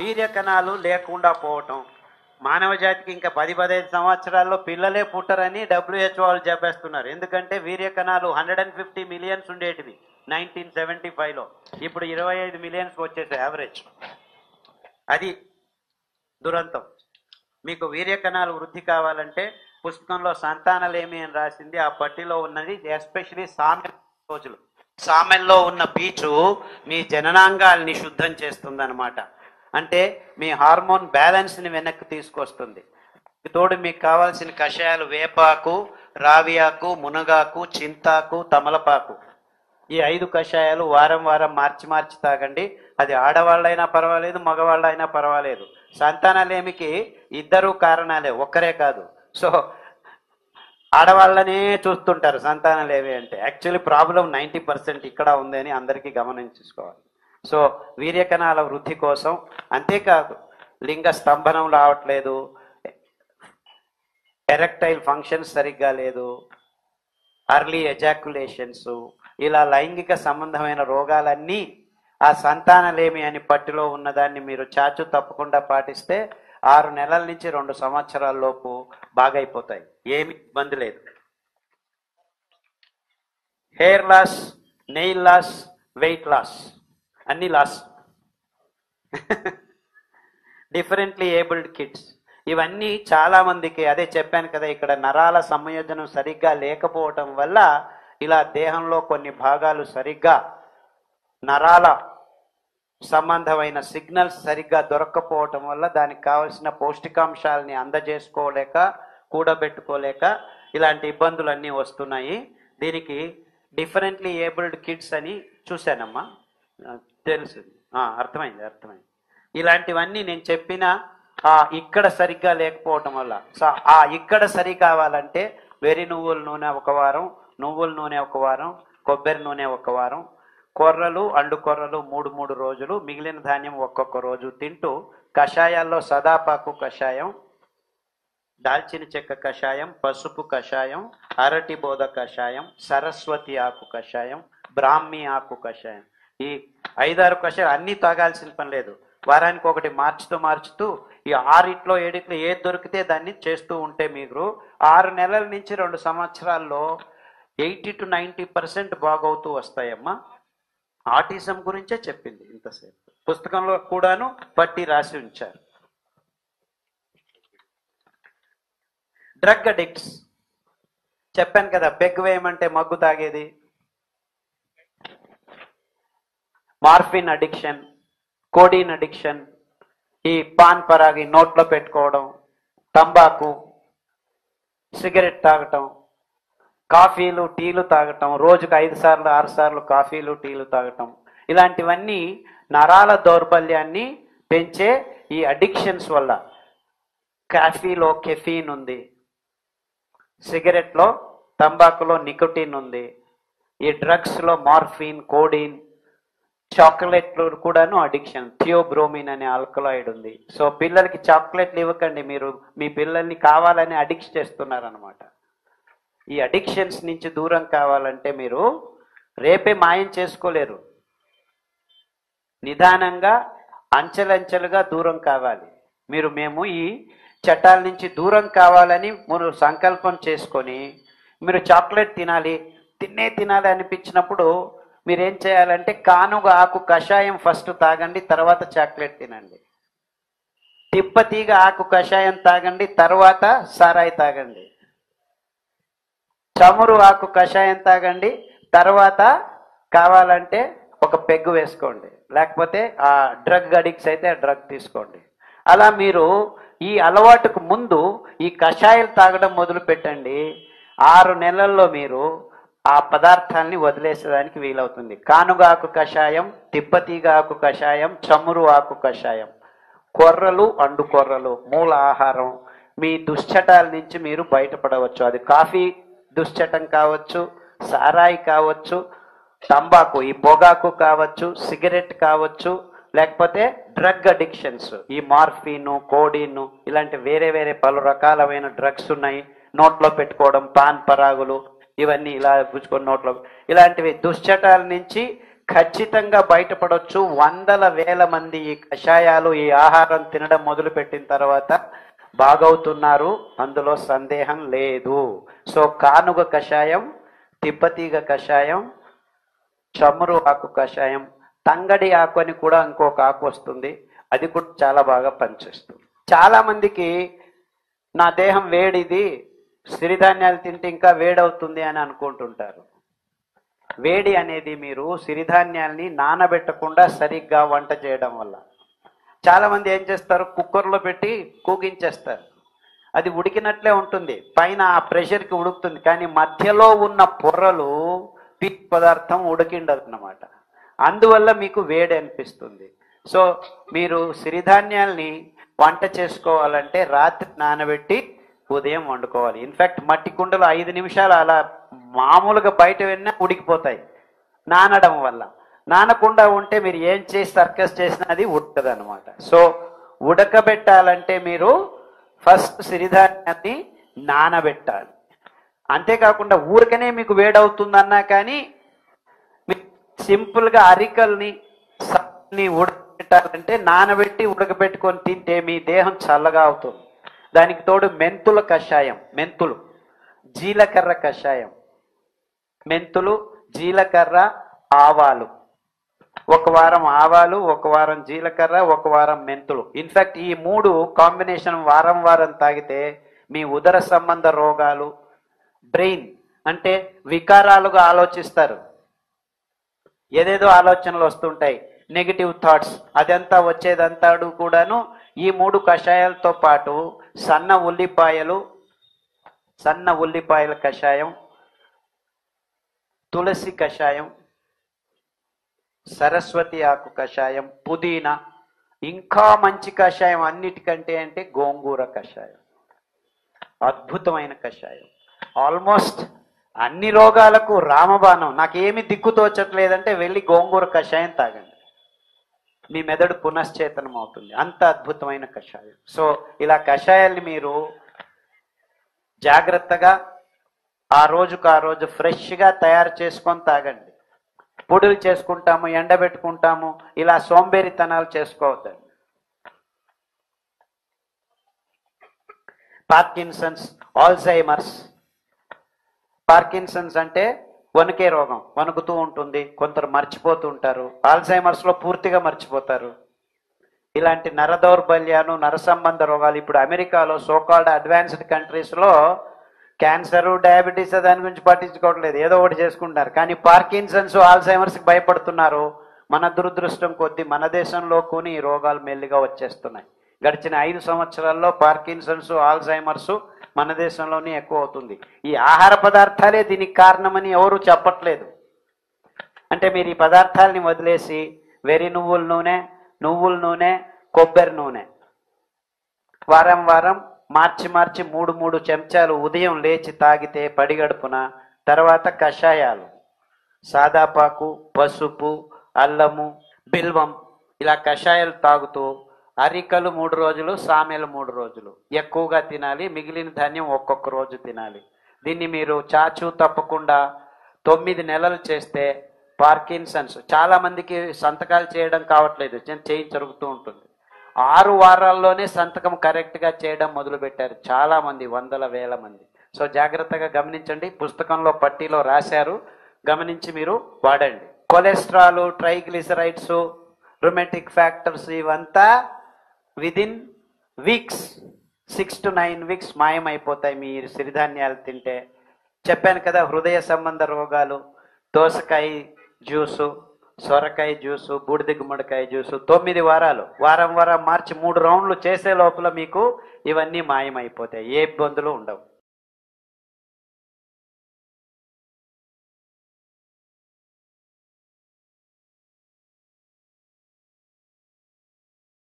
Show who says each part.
Speaker 1: వీర్య కణాలు లేకుండా పోవటం, మానవ జాతికి ఇంకా 10-15 సంవత్సరాల్లో పిల్లలే పుట్టరని WHO వాళ్ళు చెప్పేస్తున్నారు. ఎందుకంటే వీర్య కణాలు 150 మిలియన్స్ ఉండేటివి 1975లో, ఇప్పుడు 25 మిలియన్స్కి వచ్చేసాయి యావరేజ్. అది దురంతం. మీకు వీర్య కణాలు వృద్ధి కావాలంటే పుస్తకంలో సంతానలేమి అని రాసింది, ఆ పట్టిలో ఉన్నది ఎస్పెషలీ సామెల్ రోజులు. సామెల్లో ఉన్న పీచు మీ జననాంగాల్ని శుద్ధం చేస్తుందన్నమాట. అంటే మీ హార్మోన్ బ్యాలెన్స్ని వెనక్కి తీసుకొస్తుంది. తోడు మీకు కావాల్సిన కషాయాలు వేపాకు, రావియాకు, మునగాకు, చింతాకు, తమలపాకు, ఈ 5 కషాయాలు వారం వారం మార్చి తాగండి. అది ఆడవాళ్ళైనా పర్వాలేదు, మగవాళ్ళైనా పర్వాలేదు. సంతానలేమికి 2 కారణాలే, ఒక్కరే కాదు. సో ఆడవాళ్ళనే చూస్తుంటారు సంతానలేమి అంటే. యాక్చువల్లీ ప్రాబ్లం 90% ఇక్కడ ఉంది అని అందరికీ గమనించుకోవాలి. సో వీర్యకణాల వృద్ధి కోసం, అంతేకాదు లింగ స్తంభనం రావట్లేదు, ఎరెక్టైల్ ఫంక్షన్ సరిగ్గా లేదు, అర్లీ ఎజాక్యులేషన్స్, ఇలా లైంగిక సంబంధమైన రోగాలన్నీ ఆ సంతానలేమి అని పట్టిలో ఉన్నదాన్ని మీరు చాచు తప్పకుండా పాటిస్తే 6 నెలల నుంచి 2 సంవత్సరాల లోపు బాగైపోతాయి. ఏమి ఇబ్బంది లేదు. Hair loss, nail loss, weight loss, అన్ని లాస్. డిఫరెంట్లీ ఏబుల్డ్ కిడ్స్, ఇవన్నీ చాలా మందికి, అదే చెప్పాను కదా, ఇక్కడ నరాల సంయోజనం సరిగ్గా లేకపోవటం వల్ల ఇలా దేహంలో కొన్ని భాగాలు సరిగ్గా నరాల సంబంధమైన సిగ్నల్స్ సరిగ్గా దొరక్కపోవటం వల్ల దానికి కావలసిన పౌష్టికాంశాలని అందజేసుకోలేక, కూడబెట్టుకోలేక ఇలాంటి ఇబ్బందులన్నీ వస్తున్నాయి. దీనికి డిఫరెంట్లీ ఏబుల్డ్ కిడ్స్ అని చూశానమ్మా, తెలుసు, అర్థమైంది. ఇలాంటివన్నీ నేను చెప్పిన ఇక్కడ సరిగ్గా లేకపోవటం వల్ల. సో ఇక్కడ సరి కావాలంటే వెర్రి నువ్వుల నూనె 1 వారం, నువ్వుల నూనె 1 వారం, కొబ్బరి నూనె 1 వారం, కొర్రలు, అండు కొర్రలు 3 రోజులు, మిగిలిన ధాన్యం ఒక్కొక్క రోజు తింటూ, కషాయాల్లో సదాపాకు కషాయం, దాల్చిన చెక్క కషాయం, పసుపు కషాయం, అరటి బోధ కషాయం, సరస్వతి ఆకు కషాయం, బ్రాహ్మి ఆకు కషాయం, ఈ 5-6 కషాయం అన్నీ తాగాల్సిన పని లేదు. వారానికి ఒకటి మార్చుతూ ఈ 6 7 ఏది దొరికితే దాన్ని చేస్తూ ఉంటే మీరు 6 నెలల నుంచి 2 సంవత్సరాల్లో 80 to 90% బాగవుతూ వస్తాయమ్మా. ఆటిజం గురించే చెప్పింది ఇంతసేపు, పుస్తకంలో కూడాను పట్టి రాసి ఉంచారు. డ్రగ్ అడిక్ట్స్ చెప్పాను కదా, పెగ్ వేయమంటే మగ్గు తాగేది, మార్ఫిన్ అడిక్షన్, కోడీన్ అడిక్షన్, ఈ పాన్ పరాగి నోట్లో పెట్టుకోవడం, తంబాకు, సిగరెట్ తాగటం, కాఫీలు టీలు తాగటం, రోజుకు 5 సార్లు 6 సార్లు కాఫీలు టీలు తాగటం, ఇలాంటివన్నీ నరాల దౌర్బల్యాన్ని పెంచే ఈ అడిక్షన్స్ వల్ల. కాఫీలో కెఫీన్ ఉంది, సిగరెట్లో, తంబాకులో నికోటిన్ ఉంది, ఈ డ్రగ్స్లో మార్ఫిన్, కోడిన్, చాక్లెట్లు కూడాను అడిక్షన్, థియోబ్రోమిన్ అనే ఆల్కలాయిడ్ ఉంది. సో పిల్లలకి చాక్లెట్లు ఇవ్వకండి, మీరు మీ పిల్లల్ని కావాలని అడిక్ట్ చేస్తున్నారనమాట. ఈ అడిక్షన్స్ నుంచి దూరం కావాలంటే మీరు రేపే మాయం చేసుకోలేరు, నిదానంగా అంచెలంచెలుగా దూరం కావాలి. మేము ఈ చట్టాల నుంచి దూరం కావాలని మీరు సంకల్పం చేసుకొని, మీరు చాక్లెట్ తినాలి అనిపించినప్పుడు మీరేం చేయాలంటే కానుగ ఆకు కషాయం ఫస్ట్ తాగండి, తర్వాత చాక్లెట్ తినండి. తిప్పతీగ ఆకు కషాయం తాగండి, తర్వాత సారాయి తాగండి. చమురు ఆకు కషాయం తాగండి, తర్వాత కావాలంటే ఒక పెగ్గు వేసుకోండి, లేకపోతే ఆ డ్రగ్ అడిక్ట్స్ అయితే ఆ డ్రగ్ తీసుకోండి. అలా మీరు ఈ అలవాటుకు ముందు ఈ కషాయాలు తాగడం మొదలు పెట్టండి. 6 నెలల్లో మీరు ఆ పదార్థాలని వదిలేసేదానికి వీలవుతుంది. కానుగాకు కషాయం, తిప్పతీగ ఆకు కషాయం, చమురు ఆకు కషాయం, కొర్రలు, అండు కొర్రలు మూల ఆహారం. మీ దుశ్చటాల నుంచి మీరు బయటపడవచ్చు. అది కాఫీ దుశ్చటం కావచ్చు, సారాయి కావచ్చు, తంబాకు ఈ పొగాకు కావచ్చు, సిగరెట్ కావచ్చు, లేకపోతే డ్రగ్ అడిక్షన్స్, ఈ మార్ఫిన్, కోడిన్, ఇలాంటి వేరే పలు రకాలమైన డ్రగ్స్ ఉన్నాయి. నోట్లో పెట్టుకోవడం, పాన్ పరాగులు, ఇవన్నీ ఇలా గుచ్చుకొని నోట్లో, ఇలాంటివి దుశ్చటాల నుంచి ఖచ్చితంగా బయటపడవచ్చు. వందల వేల మంది ఈ కషాయాలు, ఈ ఆహారం తినడం మొదలుపెట్టిన తర్వాత బాగవుతున్నారు, అందులో సందేహం లేదు. సో కానుగ కషాయం, తిప్పతీగ కషాయం, చమురు ఆకు కషాయం, తంగడి ఆకు అని కూడా ఇంకొక ఆకు వస్తుంది, అది కూడా చాలా బాగా పనిచేస్తుంది. చాలా మందికి నా దేహం వేడిది, సిరిధాన్యాలు తింటే ఇంకా వేడవుతుంది అని అనుకుంటుంటారు. వేడి అనేది మీరు సిరిధాన్యాల్ని నానబెట్టకుండా సరిగ్గా వంట చేయడం వల్ల. చాలా మంది ఏం చేస్తారు, కుక్కర్లో పెట్టి కూగించేస్తారు, అది ఉడికినట్లే ఉంటుంది, పైన ఆ ప్రెషర్కి ఉడుకుతుంది, కానీ మధ్యలో ఉన్న పొరలు పీచు పదార్థం ఉడికిండదు అన్నమాట. అందువల్ల మీకు వేడి అనిపిస్తుంది. సో మీరు సిరిధాన్యాల్ని వంట చేసుకోవాలంటే రాత్రి నానబెట్టి ఉదయం వండుకోవాలి. ఇన్ఫ్యాక్ట్ మట్టి కుండలో 5 నిమిషాలు అలా మామూలుగా బయట వెళ్ళినా ఉడికిపోతాయి నానడం వల్ల. నానకుండా ఉంటే మీరు ఏం చేసి సర్కస్ చేసినా అది ఉడకదు అనమాట. సో ఉడకబెట్టాలంటే మీరు ఫస్ట్ సిరిధాన్యాన్ని నానబెట్టాలి. అంతేకాకుండా ఊరికనే మీకు వేడవుతుందన్నా కానీ సింపుల్గా అరికల్ని ఉడకబెట్టాలంటే నానబెట్టి ఉడకబెట్టుకొని తింటే మీ దేహం చల్లగా అవుతుంది. దానికి తోడు మెంతుల కషాయం, మెంతులు, జీలకర్ర కషాయం, మెంతులు, జీలకర్ర, ఆవాలు, ఒక వారం ఆవాలు, ఒక వారం జీలకర్ర, ఒక వారం మెంతులు. ఇన్ఫ్యాక్ట్ ఈ 3 కాంబినేషన్ వారం వారం తాగితే మీ ఉదర సంబంధ రోగాలు, బ్రెయిన్ అంటే వికారాలుగా ఆలోచిస్తారు, ఏదేదో ఆలోచనలు వస్తుంటాయి, నెగిటివ్ థాట్స్, అదంతా వచ్చేదంతాడు కూడాను ఈ 3 కషాయాలతో పాటు సన్న ఉల్లిపాయల కషాయం, తులసి కషాయం, సరస్వతి ఆకు కషాయం, పుదీనా, ఇంకా మంచి కషాయం అన్నిటికంటే అంటే గోంగూర కషాయం. అద్భుతమైన కషాయం. ఆల్మోస్ట్ అన్ని రోగాలకు రామబాణం. నాకేమి దిక్కు తోచట్లేదంటే వెళ్ళి గోంగూర కషాయం తాగండి, మీ మెదడు పునశ్చేతనం అవుతుంది. అంత అద్భుతమైన కషాయం. సో ఇలా కషాయాల్ని మీరు జాగ్రత్తగా ఆ రోజు ఫ్రెష్గా తయారు చేసుకొని తాగండి. పొడులు చేసుకుంటాము, ఎండబెట్టుకుంటాము, ఇలా సోంబేరితనాలు చేసుకోవద్దండి. Parkinson's, Alzheimer's. పార్కిన్సన్స్ అంటే వణుకే రోగం, వణుకుతూ ఉంటుంది, కొందరు మర్చిపోతూ ఉంటారు. ఆల్జైమర్స్లో పూర్తిగా మర్చిపోతారు. ఇలాంటి నర దౌర్బల్యాలు, నర సంబంధ రోగాలు ఇప్పుడు అమెరికాలో సోకాల్డ్ అడ్వాన్స్డ్ కంట్రీస్లో క్యాన్సరు, డయాబెటీస్ దాని గురించి పట్టించుకోవట్లేదు, ఏదో ఒకటి చేసుకుంటారు. కానీ పార్కిన్సన్స్, ఆల్జైమర్స్కి భయపడుతున్నారు. మన దురదృష్టం కొద్దీ మన దేశంలో కొన్ని ఈ రోగాలు మెల్లిగా వచ్చేస్తున్నాయి. గడిచిన 5 సంవత్సరాల్లో పార్కిన్సన్స్, ఆల్జైమర్స్ మన దేశంలోనే ఎక్కువ అవుతుంది. ఈ ఆహార పదార్థాలే దీనికి కారణమని ఎవరు చెప్పట్లేదు. అంటే మీరు ఈ పదార్థాలని వదిలేసి వెర్రి నువ్వుల నూనె, కొబ్బరి నూనె వారం వారం మార్చి 3 చెంచాలు ఉదయం లేచి తాగితే పడిగడుపున, తర్వాత కషాయాలు, సాదాపాకు, పసుపు, అల్లము, బిల్వం, ఇలా కషాయాలు తాగుతూ అరికలు 3 రోజులు, సామెలు 3 రోజులు ఎక్కువగా తినాలి. మిగిలిన ధాన్యం ఒక్కొక్క రోజు తినాలి. దీన్ని మీరు చాచూ తప్పకుండా 9 నెలలు చేస్తే పార్కిన్సన్స్, చాలా మందికి సంతకాలు చేయడం కావట్లేదు, చేయి జరుగుతూ ఉంటుంది. 6 వారాల్లోనే సంతకం కరెక్ట్గా చేయడం మొదలుపెట్టారు చాలా మంది, వందల వేల మంది. సో జాగ్రత్తగా గమనించండి, పుస్తకంలో పట్టీలో రాశారు, గమనించి మీరు వాడండి. కొలెస్ట్రాల్, ట్రైగ్లిసరైడ్స్, రొమాటిక్ ఫ్యాక్టర్స్ ఇవంతా విదిన్ వీక్స్, 6 to 9 వీక్స్ మాయమైపోతాయి మీరు సిరిధాన్యాలు తింటే. చెప్పాను కదా, హృదయ సంబంధ రోగాలు, దోసకాయ జ్యూసు, సొరకాయ జ్యూసు, బూడిద గుమ్మడికాయ జ్యూసు, 9 వారాలు, వారం మార్చి 3 రౌండ్లు చేసే లోపల మీకు ఇవన్నీ మాయమైపోతాయి, ఏ ఇబ్బందులు ఉండవు.